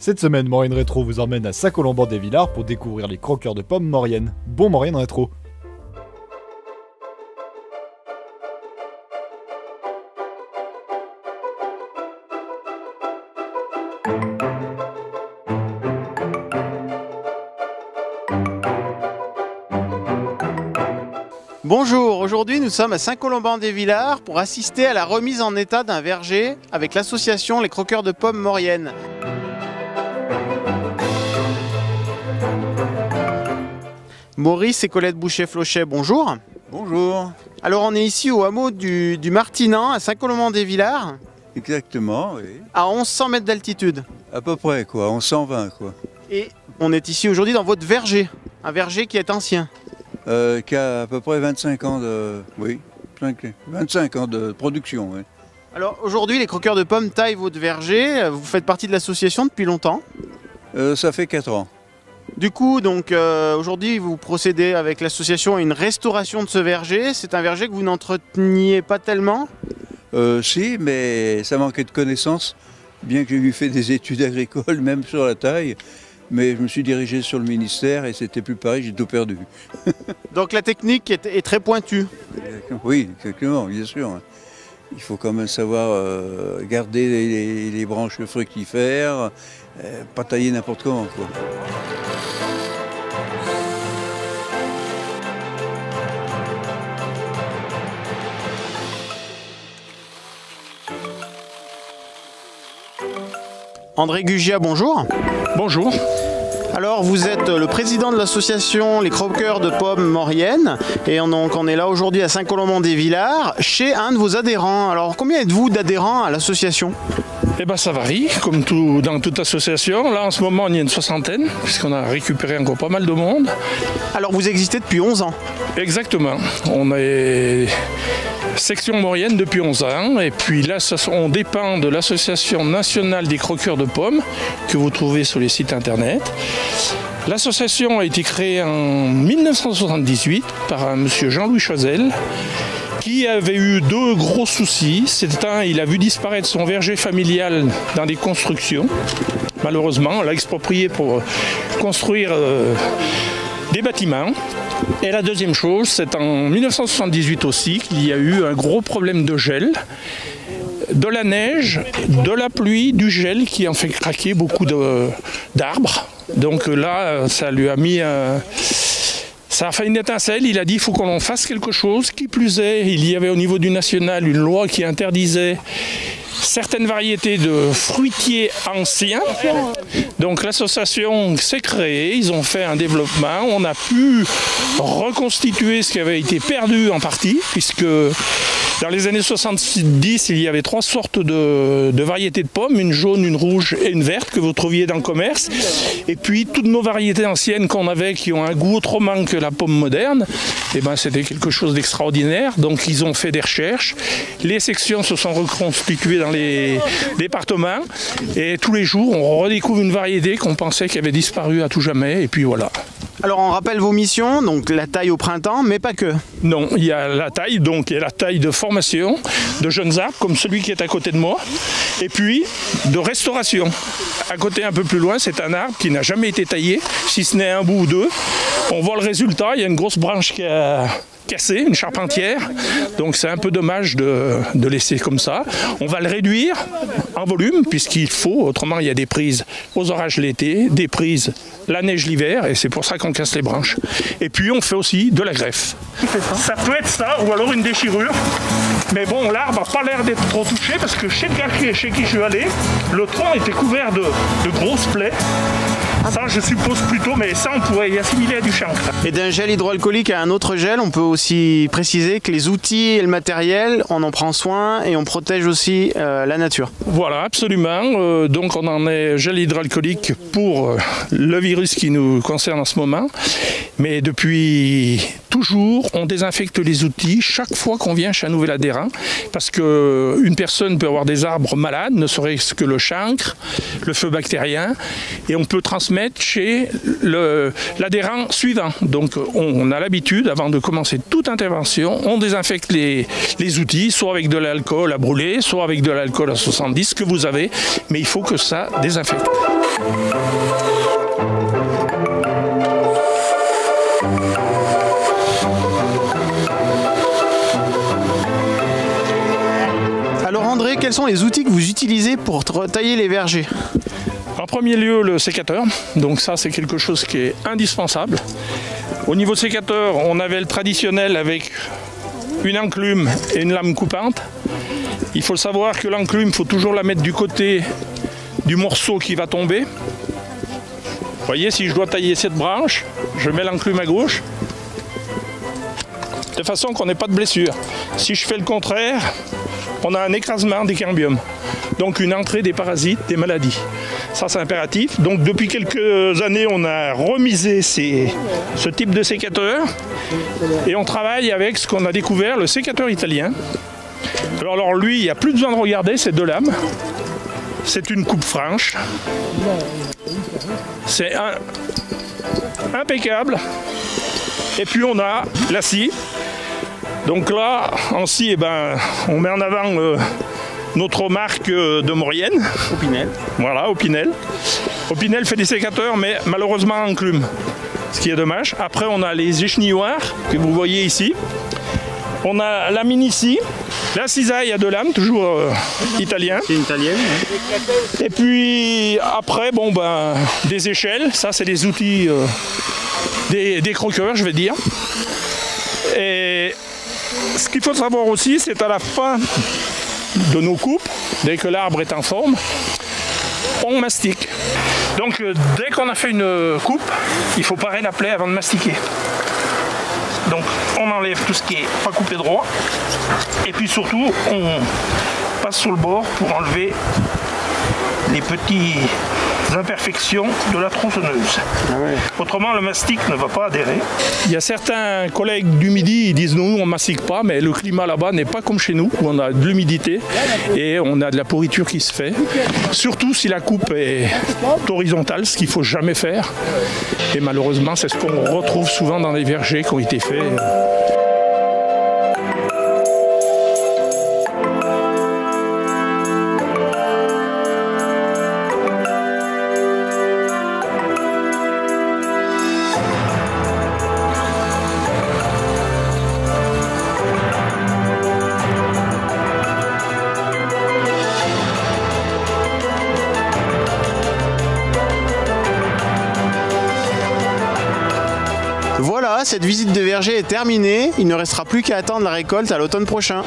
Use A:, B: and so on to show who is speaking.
A: Cette semaine, Maurienne Rétro vous emmène à Saint-Colomban-des-Villars pour découvrir les croqueurs de pommes Maurienne. Bon Maurienne Rétro!
B: Bonjour, aujourd'hui nous sommes à Saint-Colomban-des-Villars pour assister à la remise en état d'un verger avec l'association Les Croqueurs de Pommes Maurienne. Maurice et Colette Boucher-Flochet, bonjour.
C: Bonjour.
B: Alors on est ici au hameau du Martinan à Saint-Colomban-des-Villars.
C: Exactement, oui.
B: À 1100 mètres d'altitude.
C: À peu près, quoi, 1120, quoi.
B: Et on est ici aujourd'hui dans votre verger, un verger qui est ancien.
C: Qui a à peu près 25 ans de... Oui, 25 ans de production, oui.
B: Alors aujourd'hui, les croqueurs de pommes taillent votre verger. Vous faites partie de l'association depuis longtemps.
C: Ça fait 4 ans.
B: Du coup, donc aujourd'hui, vous procédez avec l'association à une restauration de ce verger. C'est un verger que vous n'entreteniez pas tellement?
C: Si, mais ça manquait de connaissances, bien que j'ai eu fait des études agricoles, même sur la taille. Mais je me suis dirigé sur le ministère et c'était plus pareil, j'ai tout perdu.
B: Donc la technique est très pointue.
C: Oui, exactement, bien sûr. Il faut quand même savoir garder les branches fructifères, pas tailler n'importe comment, quoi.
B: André Gugia, bonjour.
D: Bonjour.
B: Alors vous êtes le président de l'association Les Croqueurs de Pommes Maurienne et on est là aujourd'hui à Saint-Colomban-des-Villars chez un de vos adhérents. Alors combien êtes-vous d'adhérents à l'association?
D: Eh ben ça varie, comme dans toute association. Là en ce moment on y a une soixantaine, puisqu'on a récupéré encore pas mal de monde.
B: Alors vous existez depuis 11 ans?
D: Exactement. On est section Maurienne depuis 11 ans et puis là on dépend de l'association nationale des croqueurs de pommes que vous trouvez sur les sites internet. L'association a été créée en 1978 par un monsieur Jean-Louis Chazelle qui avait eu deux gros soucis. C'est un, il a vu disparaître son verger familial dans des constructions. Malheureusement, on l'a exproprié pour construire des bâtiments. Et la deuxième chose, c'est en 1978 aussi qu'il y a eu un gros problème de gel, de la neige, de la pluie, du gel qui en fait craquer beaucoup d'arbres. Donc là, ça lui a mis ça a fait une étincelle. Il a dit qu'il faut qu'on en fasse quelque chose. Qui plus est, il y avait au niveau du national une loi qui interdisait certaines variétés de fruitiers anciens. Donc l'association s'est créée, ils ont fait un développement, on a pu reconstituer ce qui avait été perdu en partie, puisque dans les années 70, il y avait 3 sortes de variétés de pommes, une jaune, une rouge et une verte que vous trouviez dans le commerce. Et puis toutes nos variétés anciennes qu'on avait, qui ont un goût autrement que la pomme moderne, eh ben, c'était quelque chose d'extraordinaire. Donc ils ont fait des recherches, les sections se sont reconstituées dans les départements et tous les jours on redécouvre une variété qu'on pensait qui avait disparu à tout jamais et puis voilà.
B: Alors on rappelle vos missions, donc la taille au printemps, mais pas que.
D: Non, il y a la taille, donc il y a la taille de formation de jeunes arbres, comme celui qui est à côté de moi, et puis de restauration. À côté un peu plus loin, c'est un arbre qui n'a jamais été taillé, si ce n'est un bout ou deux. On voit le résultat, il y a une grosse branche qui a cassé, une charpentière, donc c'est un peu dommage de laisser comme ça. On va le réduire en volume puisqu'il faut, autrement il y a des prises aux orages l'été, des prises la neige l'hiver et c'est pour ça qu'on casse les branches. Et puis on fait aussi de la greffe. Ça peut être ça ou alors une déchirure, mais bon l'arbre n'a pas l'air d'être trop touché parce que chez le gars chez qui je suis allé, le tronc était couvert de grosses plaies. Ça je suppose plutôt, mais ça on pourrait y assimiler à du chancre.
B: Et d'un gel hydroalcoolique à un autre gel, on peut aussi préciser que les outils et le matériel, on en prend soin et on protège aussi la nature.
D: Voilà, absolument. Donc on en est gel hydroalcoolique pour le virus qui nous concerne en ce moment. Mais depuis toujours, on désinfecte les outils chaque fois qu'on vient chez un nouvel adhérent parce qu'une personne peut avoir des arbres malades, ne serait-ce que le chancre, le feu bactérien, et on peut transmettre chez l'adhérent suivant. Donc on a l'habitude, avant de commencer toute intervention, on désinfecte les outils, soit avec de l'alcool à brûler, soit avec de l'alcool à 70, que vous avez, mais il faut que ça désinfecte.
B: Alors André, quels sont les outils que vous utilisez pour tailler les vergers?
D: En premier lieu, le sécateur. Donc ça, c'est quelque chose qui est indispensable. Au niveau sécateur, on avait le traditionnel avec une enclume et une lame coupante. Il faut savoir que l'enclume, il faut toujours la mettre du côté du morceau qui va tomber. Vous voyez, si je dois tailler cette branche, je mets l'enclume à gauche, de façon qu'on n'ait pas de blessure. Si je fais le contraire, on a un écrasement des cambiums, donc une entrée des parasites, des maladies. Ça, c'est impératif. Donc depuis quelques années, on a remisé ce type de sécateur et on travaille avec ce qu'on a découvert, le sécateur italien. Alors lui, il n'y a plus besoin de regarder, c'est deux lames. C'est une coupe franche. C'est impeccable. Et puis on a la scie. Donc là, en scie, eh ben, on met en avant notre marque de Maurienne.
B: Opinel.
D: Voilà, Opinel. Opinel fait des sécateurs, mais malheureusement en enclume. Ce qui est dommage. Après, on a les échenilloirs que vous voyez ici. On a la mini scie. La cisaille à deux lames, toujours italien.
B: C'est une italienne.
D: Et puis après, bon ben, des échelles. Ça, c'est des outils des croqueurs, je vais dire. Et ce qu'il faut savoir aussi, c'est à la fin de nos coupes, dès que l'arbre est en forme, on mastique. Donc dès qu'on a fait une coupe, il faut parer la plaie avant de mastiquer. Donc on enlève tout ce qui est pas coupé droit. Et puis surtout, on passe sur le bord pour enlever les petites imperfections de la tronçonneuse.
B: Ah ouais.
D: Autrement, le mastic ne va pas adhérer. Il y a certains collègues du Midi, ils disent nous, on mastique pas, mais le climat là-bas n'est pas comme chez nous, où on a de l'humidité et on a de la pourriture qui se fait. Surtout si la coupe est horizontale, ce qu'il ne faut jamais faire. Et malheureusement, c'est ce qu'on retrouve souvent dans les vergers qui ont été faits.
B: Voilà, cette visite de verger est terminée. Il ne restera plus qu'à attendre la récolte à l'automne prochain.